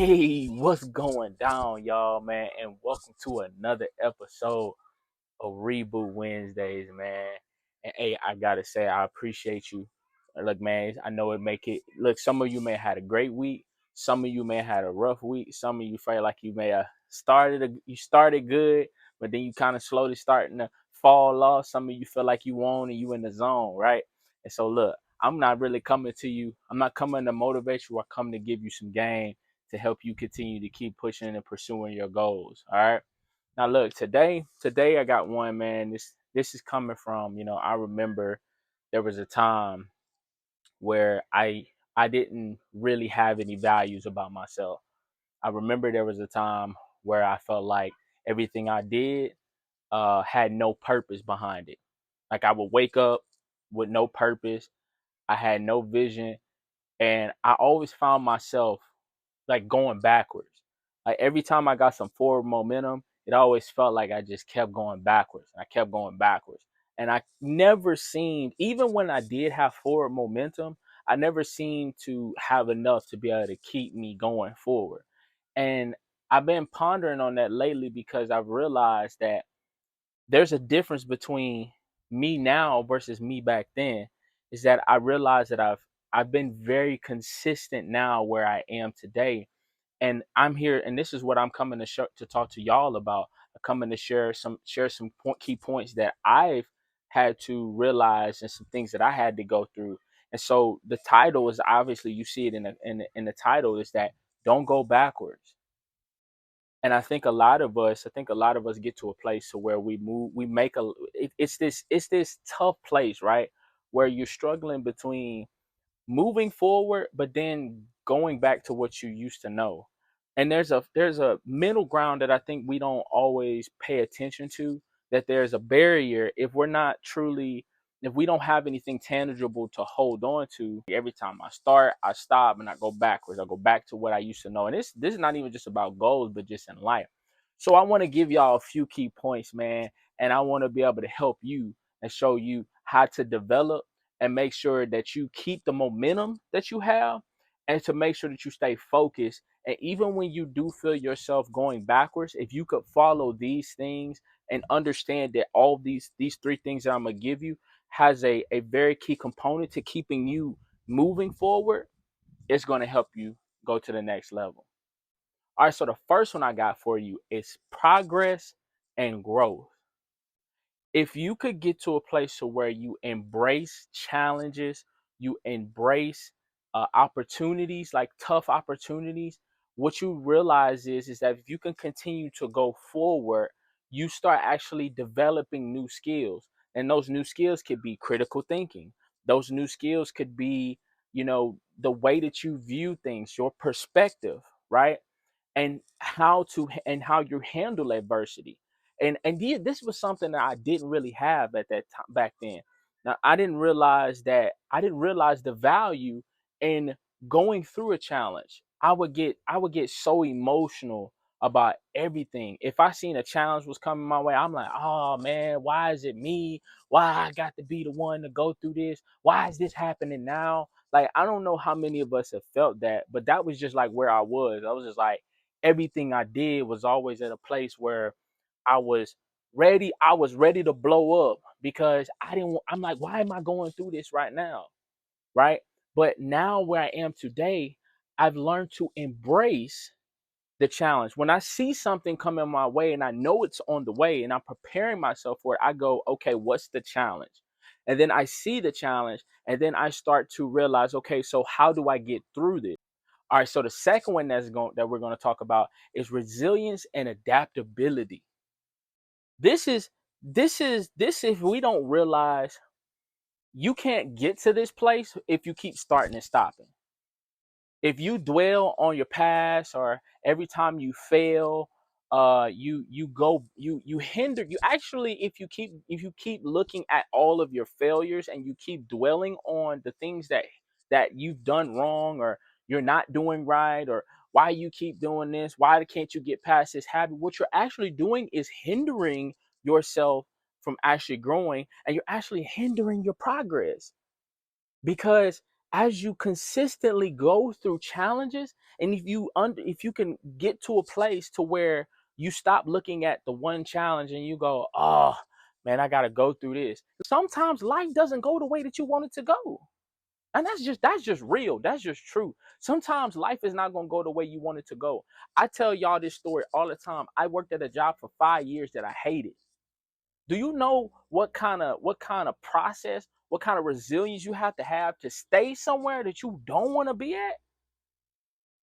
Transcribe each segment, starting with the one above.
Hey, what's going down, y'all, man? And welcome to another episode of Reboot Wednesdays, man. And hey, I gotta say, I appreciate you. Look, man, I know it make it look. Some of you may have had a great week. Some of you may have had a rough week. Some of you feel like you may have you started good, but then you kind of slowly starting to fall off. Some of you feel like you won and you in the zone, right? And so, look, I'm not really coming to you. I'm not coming to motivate you. I come to give you some game to help you continue to keep pushing and pursuing your goals. All right. Now look, today I got one, man. This is coming from, I remember there was a time where I didn't really have any values about myself. I remember there was a time where I felt like everything I did had no purpose behind it. Like I would wake up with no purpose. I had no vision, and I always found myself like going backwards. Like every time I got some forward momentum, it always felt like I just kept going backwards. I kept going backwards. And I never seemed, even when I did have forward momentum, I never seemed to have enough to be able to keep me going forward. And I've been pondering on that lately because I've realized that there's a difference between me now versus me back then. Is that I realized that I've been very consistent now where I am today, and I'm here, and this is what I'm coming to talk to y'all about. I'm coming to share some key points that I've had to realize and some things that I had to go through. And so the title is obviously, you see it in the title, is that don't go backwards. And I think a lot of us get to a place to where we make it's this tough place, right? Where you're struggling between moving forward, but then going back to what you used to know. And there's a middle ground that I think we don't always pay attention to. That there's a barrier if we don't have anything tangible to hold on to. Every time I start, I stop and I go backwards. I go back to what I used to know. And this is not even just about goals, but just in life. So I want to give y'all a few key points, man, and I want to be able to help you and show you how to develop and make sure that you keep the momentum that you have, and to make sure that you stay focused. And even when you do feel yourself going backwards, if you could follow these things and understand that all these three things that I'm gonna give you has a very key component to keeping you moving forward, it's gonna help you go to the next level. All right, so the first one I got for you is progress and growth. If you could get to a place to where you embrace challenges, you embrace opportunities, like tough opportunities, what you realize is that if you can continue to go forward, you start actually developing new skills. And those new skills could be critical thinking. Those new skills could be, the way that you view things, your perspective, right? And how you handle adversity. This was something that I didn't really have at that time back then. Now I didn't realize the value in going through a challenge. I would get so emotional about everything. If I seen a challenge was coming my way, I'm like, oh man, why is it me? Why I got to be the one to go through this? Why is this happening now? Like, I don't know how many of us have felt that, but that was just like where I was. I was just like, everything I did was always at a place where I was I was ready to blow up because I'm like, why am I going through this right now? Right? But now where I am today, I've learned to embrace the challenge. When I see something coming my way and I know it's on the way and I'm preparing myself for it, I go, okay, what's the challenge? And then I see the challenge, and then I start to realize, okay, so how do I get through this? All right, so the second one that we're going to talk about is resilience and adaptability. This if we don't realize, you can't get to this place if you keep starting and stopping. If you dwell on your past, or every time you fail, you hinder you actually, if you keep looking at all of your failures and you keep dwelling on the things that you've done wrong, or you're not doing right, or why you keep doing this, why can't you get past this habit, what you're actually doing is hindering yourself from actually growing, and you're actually hindering your progress. Because as you consistently go through challenges, and if you can get to a place to where you stop looking at the one challenge and you go, oh man, I got to go through this. Sometimes life doesn't go the way that you want it to go. And that's just real. That's just true. Sometimes life is not going to go the way you want it to go. I tell y'all this story all the time. I worked at a job for 5 years that I hated. Do you know what kind of process, what kind of resilience you have to stay somewhere that you don't want to be at?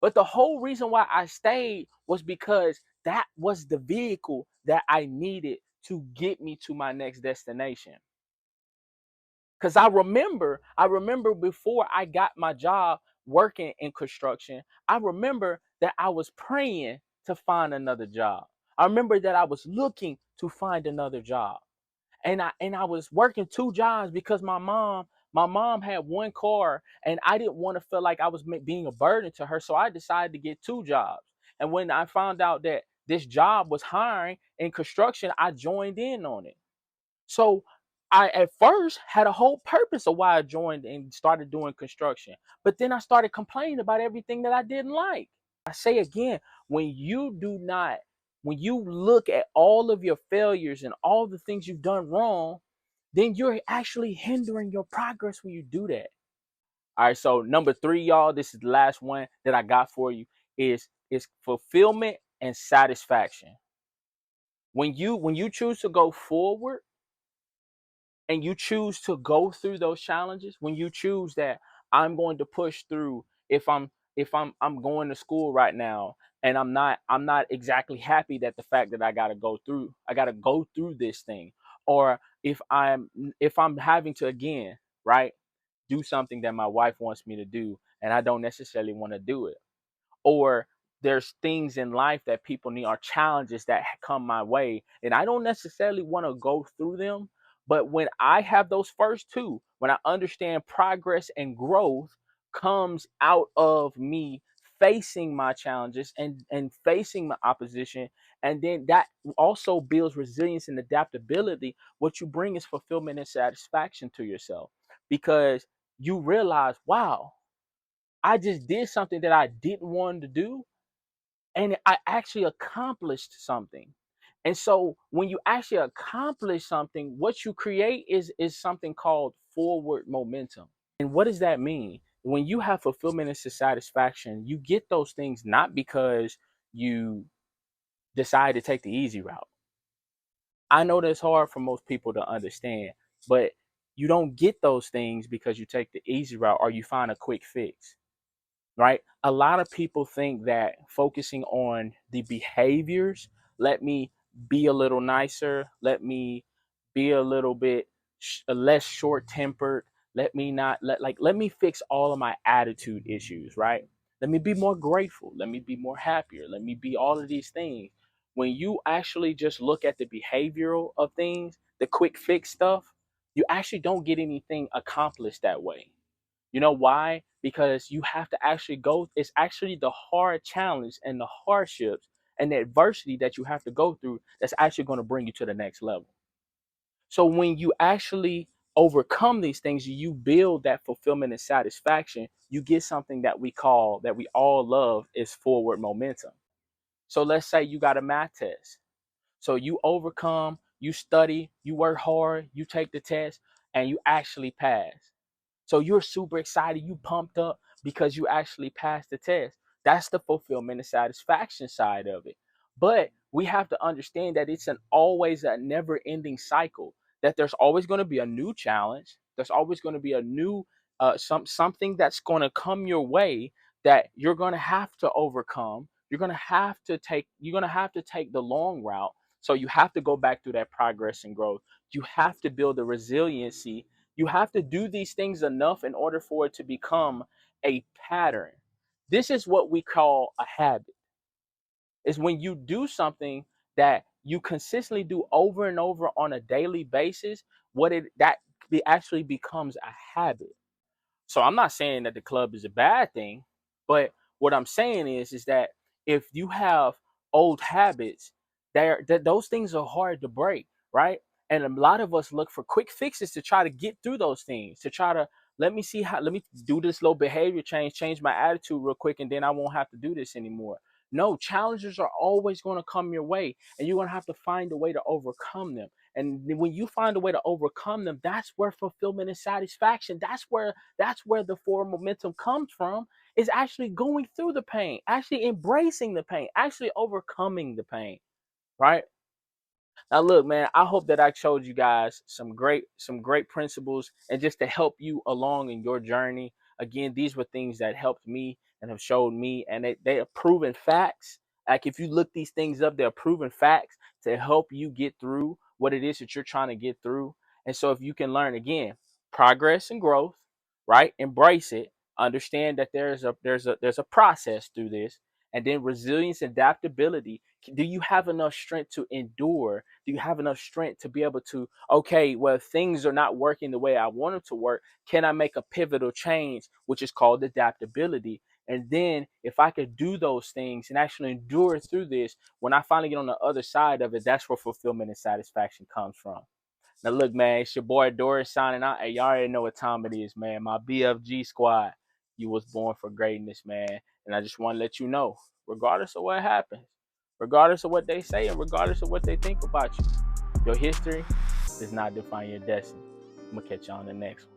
But the whole reason why I stayed was because that was the vehicle that I needed to get me to my next destination. Cause I remember before I got my job working in construction, I remember that I was praying to find another job. I remember that I was looking to find another job. And I was working two jobs because my mom had one car and I didn't want to feel like I was being a burden to her, so I decided to get two jobs. And when I found out that this job was hiring in construction, I joined in on it. So I at first had a whole purpose of why I joined and started doing construction, but then I started complaining about everything that I didn't like. I say again, when you do not, when you look at all of your failures and all the things you've done wrong, then you're actually hindering your progress when you do that. All right, so number three, y'all, this is the last one that I got for you, is fulfillment and satisfaction. When you choose to go forward and you choose to go through those challenges, when you choose that I'm going to push through, if I'm going to school right now and I'm not exactly happy that the fact that I got to go through this thing, or if I'm having to, again, right, do something that my wife wants me to do and I don't necessarily want to do it, or there's things in life that people need, or challenges that come my way and I don't necessarily want to go through them. But when I have those first two, when I understand progress and growth comes out of me facing my challenges and facing my opposition, and then that also builds resilience and adaptability, what you bring is fulfillment and satisfaction to yourself, because you realize, wow, I just did something that I didn't want to do, and I actually accomplished something. And so when you actually accomplish something, what you create is something called forward momentum. And what does that mean? When you have fulfillment and satisfaction, you get those things not because you decide to take the easy route. I know that's hard for most people to understand, but you don't get those things because you take the easy route or you find a quick fix. Right? A lot of people think that focusing on the behaviors, let me be a little nicer, let me be a little bit less short tempered, let me not let me fix all of my attitude issues, right? Let me be more grateful, let me be more happier, let me be all of these things. When you actually just look at the behavioral of things, the quick fix stuff, you actually don't get anything accomplished that way. You know why? Because you have to actually go, it's actually the hard challenge and the hardships and the adversity that you have to go through that's actually going to bring you to the next level. So when you actually overcome these things, you build that fulfillment and satisfaction, you get something that that we all love, is forward momentum. So let's say you got a math test. So you overcome, you study, you work hard, you take the test, and you actually pass. So you're super excited, you pumped up because you actually passed the test. That's the fulfillment and satisfaction side of it. But we have to understand that it's an always a never-ending cycle. That there's always going to be a new challenge. There's always going to be a new something that's going to come your way that you're going to have to overcome. You're going to have to take the long route. So you have to go back through that progress and growth. You have to build the resiliency. You have to do these things enough in order for it to become a pattern. This is what we call a habit. Is when you do something that you consistently do over and over on a daily basis, what it that actually becomes a habit. So I'm not saying that the club is a bad thing, but what I'm saying is that if you have old habits, that those things are hard to break, right? And a lot of us look for quick fixes to try to get through those things, to try to Let me see how, let me do this little behavior change my attitude real quick, and then I won't have to do this anymore. No, challenges are always going to come your way, and you're going to have to find a way to overcome them. And when you find a way to overcome them, that's where fulfillment and satisfaction, that's where the forward momentum comes from, is actually going through the pain, actually embracing the pain, actually overcoming the pain, right? Now, look, man, I hope that I showed you guys some great principles, and just to help you along in your journey. Again, these were things that helped me and have showed me, and they are proven facts. Like, if you look these things up, they're proven facts to help you get through what it is that you're trying to get through. And so, if you can learn, again, progress and growth, right? Embrace it. Understand that there's a process through this, and then resilience, adaptability. Do you have enough strength to endure? Do you have enough strength to be able to, okay, well, things are not working the way I want them to work. Can I make a pivotal change, which is called adaptability? And then, if I could do those things and actually endure through this, when I finally get on the other side of it, that's where fulfillment and satisfaction comes from. Now, look, man, it's your boy Doris signing out. Hey, y'all already know what time it is, man. My BFG squad, you was born for greatness, man. And I just want to let you know, regardless of what happens, regardless of what they say, and regardless of what they think about you, your history does not define your destiny. I'm going to catch you on the next one.